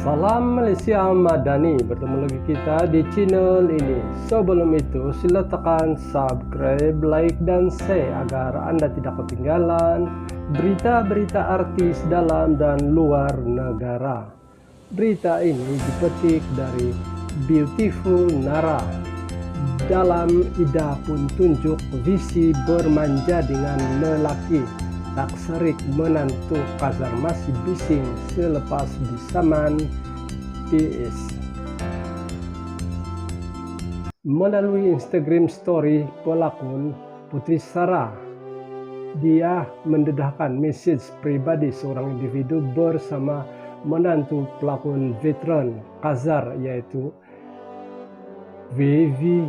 Salam Malaysia Madani, bertemu lagi kita di channel ini. Sebelum itu sila tekan subscribe, like dan share agar Anda tidak ketinggalan berita-berita artis dalam dan luar negara. Berita ini dipetik dari Beautiful Nara. Dalam Ida pun tunjuk visi bermanja dengan lelaki. Tak serik menantu Kazar masih bising selepas disaman PS. Melalui Instagram story pelakon Putri Sarah, dia mendedahkan message pribadi seorang individu bersama menantu pelakon veteran Kazar, yaitu Vivi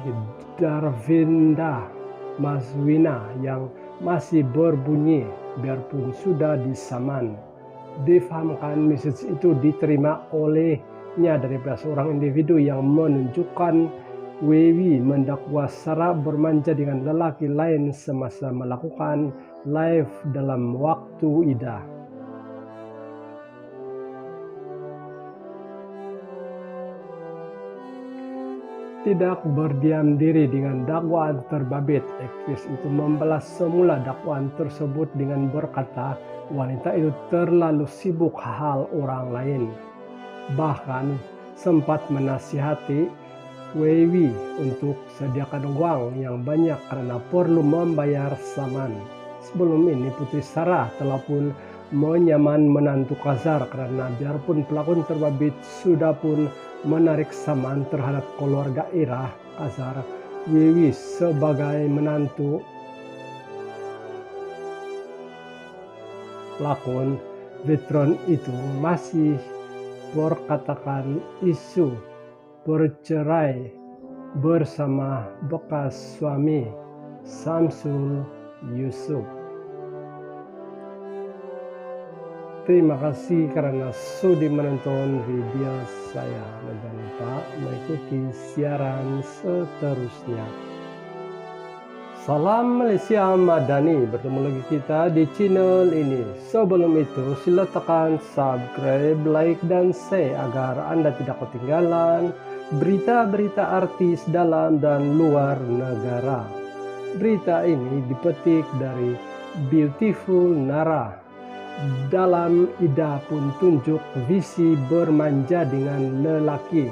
Darvinda Maswina, yang masih berbunyi biarpun sudah disaman. Difahamkan message itu diterima olehnya dari seorang individu yang menunjukkan Wewi mendakwa Sarah bermanja dengan lelaki lain semasa melakukan live dalam waktu Ida. Tidak berdiam diri dengan dakwaan terbabit, aktris itu membalas semula dakwaan tersebut dengan berkata wanita itu terlalu sibuk hal orang lain. Bahkan sempat menasihati Wewi untuk sediakan uang yang banyak karena perlu membayar saman. Sebelum ini Putri Sarah telah pun menyaman menantu Kazar karena biarpun pelakon terbabit sudah pun menarik saman terhadap keluarga Ira Kazar, Wewi sebagai menantu pelakon veteran itu masih berkatakan isu bercerai bersama bekas suami Samsul Yusuf. Terima kasih karena sudi menonton video saya. Jangan lupa mengikuti siaran seterusnya. Salam Malaysia Madani, bertemu lagi kita di channel ini. Sebelum itu sila tekan subscribe, like dan share agar Anda tidak ketinggalan berita-berita artis dalam dan luar negara. Berita ini dipetik dari Beautiful Nara. Dalam Ida pun tunjuk visi bermanja dengan lelaki.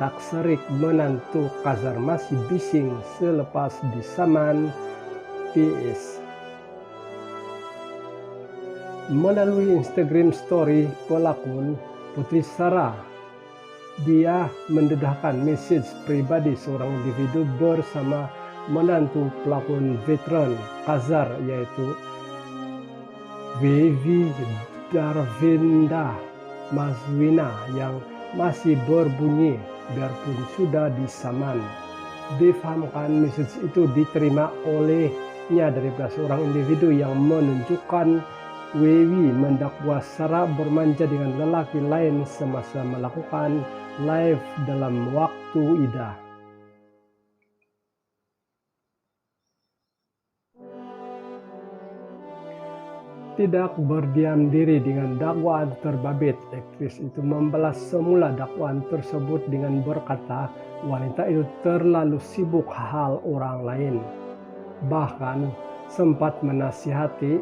Tak serik menantu Kazar masih bising selepas disaman PS. Melalui Instagram story pelakon Putri Sarah, dia mendedahkan message pribadi seorang individu bersama menantu pelakon veteran Kazar, yaitu Vivi Darvinda Maswina, yang masih berbunyi biarpun sudah disaman. Difahamkan message itu diterima olehnya dari seorang individu yang menunjukkan Wewi mendakwa Sarah bermanja dengan lelaki lain semasa melakukan live dalam waktu Ida. Tidak berdiam diri dengan dakwaan terbabit, aktris itu membalas semula dakwaan tersebut dengan berkata wanita itu terlalu sibuk hal orang lain. Bahkan sempat menasihati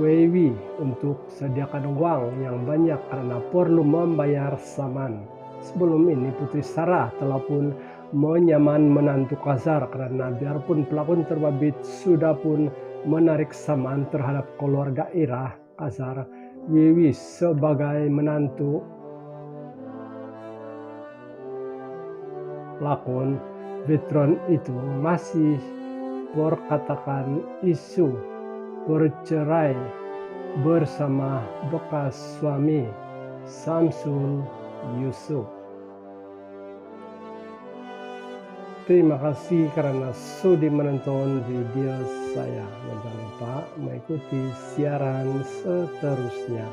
Wewi untuk sediakan uang yang banyak karena perlu membayar saman. Sebelum ini Putri Sarah telah pun menyaman menantu Kazar karena biarpun pelakon terbabit sudah pun menarik saman terhadap keluarga Ira Kazar, Wewi sebagai menantu pelakon veteran itu masih berkatakan isu bercerai bersama bekas suami Samsul Yusuf. Terima kasih karena sudi menonton video saya. Jangan lupa mengikuti siaran seterusnya.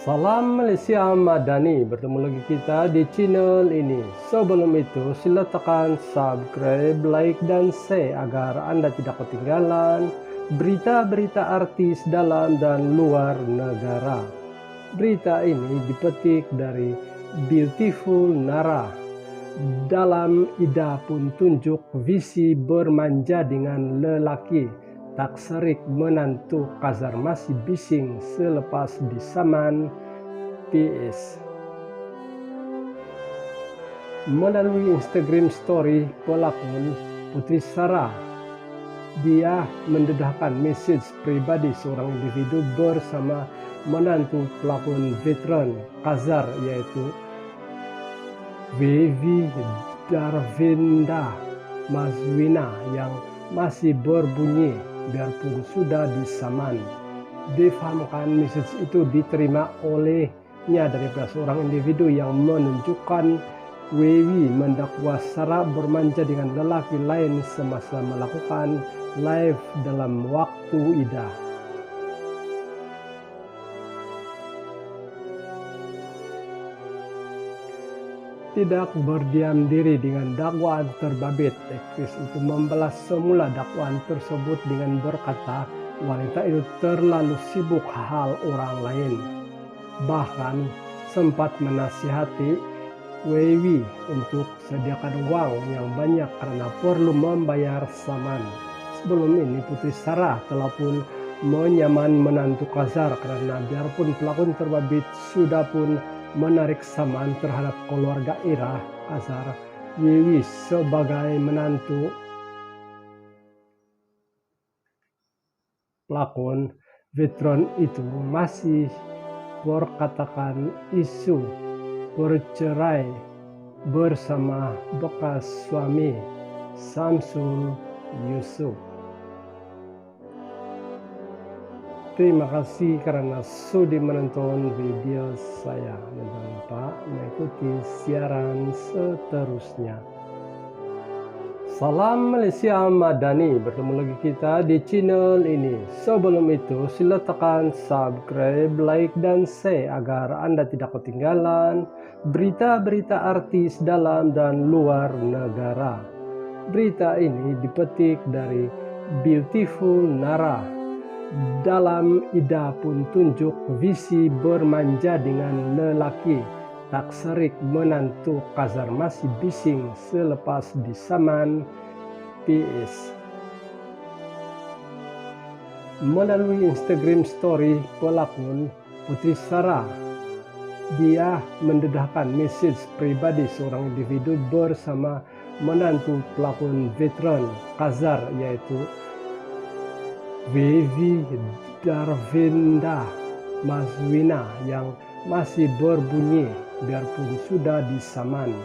Salam Malaysia Madani, bertemu lagi kita di channel ini. Sebelum itu sila tekan subscribe, like dan share agar Anda tidak ketinggalan berita-berita artis dalam dan luar negara. Berita ini dipetik dari Beautiful Nara. Dalam Ida pun tunjuk visi bermanja dengan lelaki, tak serik menantu kasar masih bising selepas disaman. PS. Melalui Instagram story pelakon Putri Sarah, dia mendedahkan message pribadi seorang individu bersama menantu pelakon veteran Kazar, yaitu Vivi Darvinda Mazwina, yang masih berbunyi biarpun sudah disaman. Difahamkan message itu diterima olehnya dari seorang individu yang menunjukkan Wewi mendakwa Sarah bermanja dengan lelaki lain semasa melakukan live dalam waktu Ida. Tidak berdiam diri dengan dakwaan terbabit, aktris itu membalas semula dakwaan tersebut dengan berkata wanita itu terlalu sibuk hal orang lain. Bahkan sempat menasihati Wewi untuk sediakan uang yang banyak karena perlu membayar saman. Sebelum ini Putri Sarah telah pun menyaman menantu Kazar karena biarpun pelakon terbabit sudah pun menarik saman terhadap keluarga Ira Kazar, Wewi sebagai menantu pelakon veteran itu masih berkatakan isu bercerai bersama bekas suami Samsul Yusuf. Terima kasih karena sudah menonton video saya. Jangan lupa mengikuti siaran seterusnya. Salam Malaysia Madani, bertemu lagi kita di channel ini. Sebelum itu sila tekan subscribe, like, dan share agar Anda tidak ketinggalan berita-berita artis dalam dan luar negara. Berita ini dipetik dari Beautiful Nara. Dalam Ida pun tunjuk visi bermanja dengan lelaki, tak serik menantu kasar masih bising selepas disaman. PS. Melalui Instagram story pelakon Putri Sarah, dia mendedahkan message pribadi seorang individu bersama menantu pelakon veteran Kazar, yaitu Vivi Darvinda Mazwina, yang masih berbunyi biarpun sudah disaman.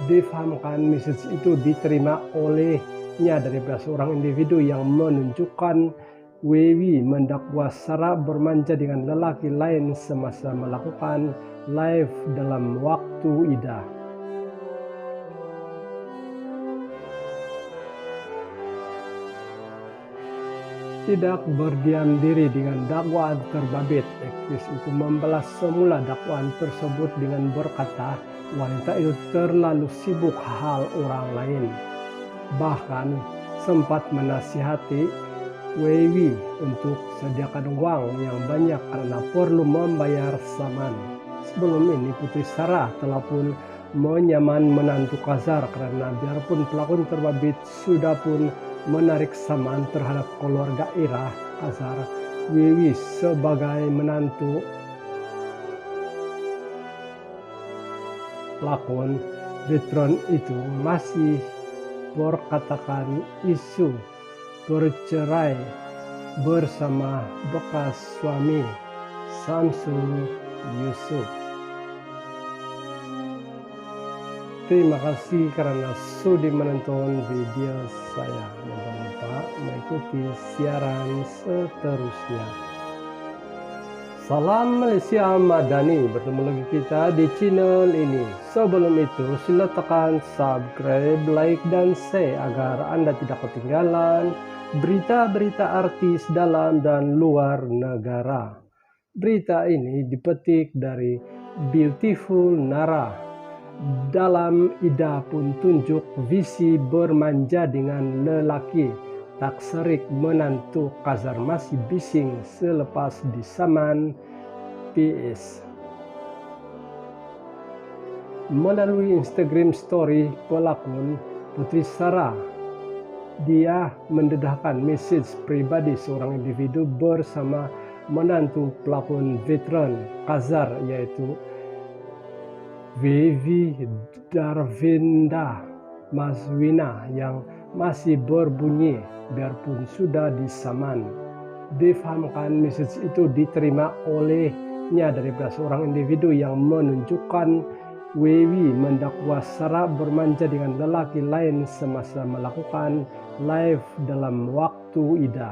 Difahamkan message itu diterima olehnya dari seorang individu yang menunjukkan Wewi mendakwa Sarah bermanja dengan lelaki lain semasa melakukan live dalam waktu Ida. Tidak berdiam diri dengan dakwaan terbabit, aktris itu membalas semula dakwaan tersebut dengan berkata wanita itu terlalu sibuk hal orang lain. Bahkan sempat menasihati Wewi untuk sediakan uang yang banyak karena perlu membayar saman. Sebelum ini Putri Sarah telah pun menyaman menantu Kazar karena biarpun pelakon terbabit sudah pun menarik saman terhadap keluarga Ira Kazar, Wewi sebagai menantu pelakon veteran itu masih berkatakan isu bercerai bersama bekas suami Samsul Yusuf. Terima kasih karena sudah menonton video saya. Jangan lupa mengikuti siaran seterusnya. Salam Malaysia Madani, bertemu lagi kita di channel ini. Sebelum itu sila tekan subscribe, like, dan share agar Anda tidak ketinggalan berita-berita artis dalam dan luar negara. Berita ini dipetik dari Beautiful Nara. Dalam Ida pun tunjuk visi bermanja dengan lelaki, tak serik menantu kasar masih bising selepas disaman. PS. Melalui Instagram Story pelakon Putri Sarah, dia mendedahkan message pribadi seorang individu bersama menantu pelakon veteran Kazar yaitu Vivi Darvinda Maswina yang masih berbunyi biarpun sudah disaman. Difahamkan message itu diterima olehnya daripada seorang individu yang menunjukkan Wewi mendakwa Sarah bermanja dengan lelaki lain semasa melakukan live dalam waktu Ida.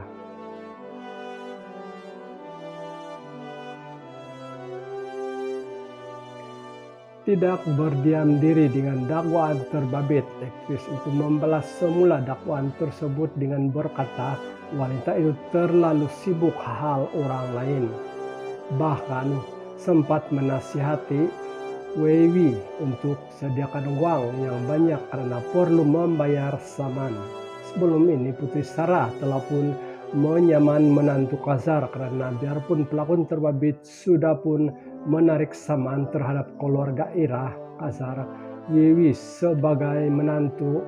Tidak berdiam diri dengan dakwaan terbabit, aktris itu membalas semula dakwaan tersebut dengan berkata wanita itu terlalu sibuk hal orang lain. Bahkan sempat menasihati Wewi untuk sediakan uang yang banyak karena perlu membayar saman. Sebelum ini Putri Sarah telah pun menyaman menantu Kazar karena biarpun pelakon terbabit sudah pun menarik saman terhadap keluarga Ira Kazar, Wewi sebagai menantu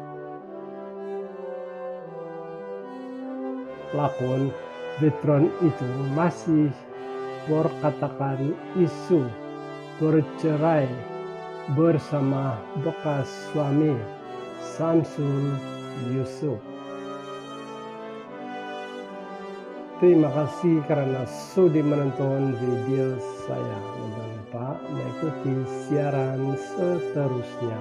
pelakon veteran itu masih berkatakan isu bercerai bersama bekas suami Samsul Yusuf. Terima kasih karena sudah menonton video saya. Jangan lupa mengikuti siaran seterusnya.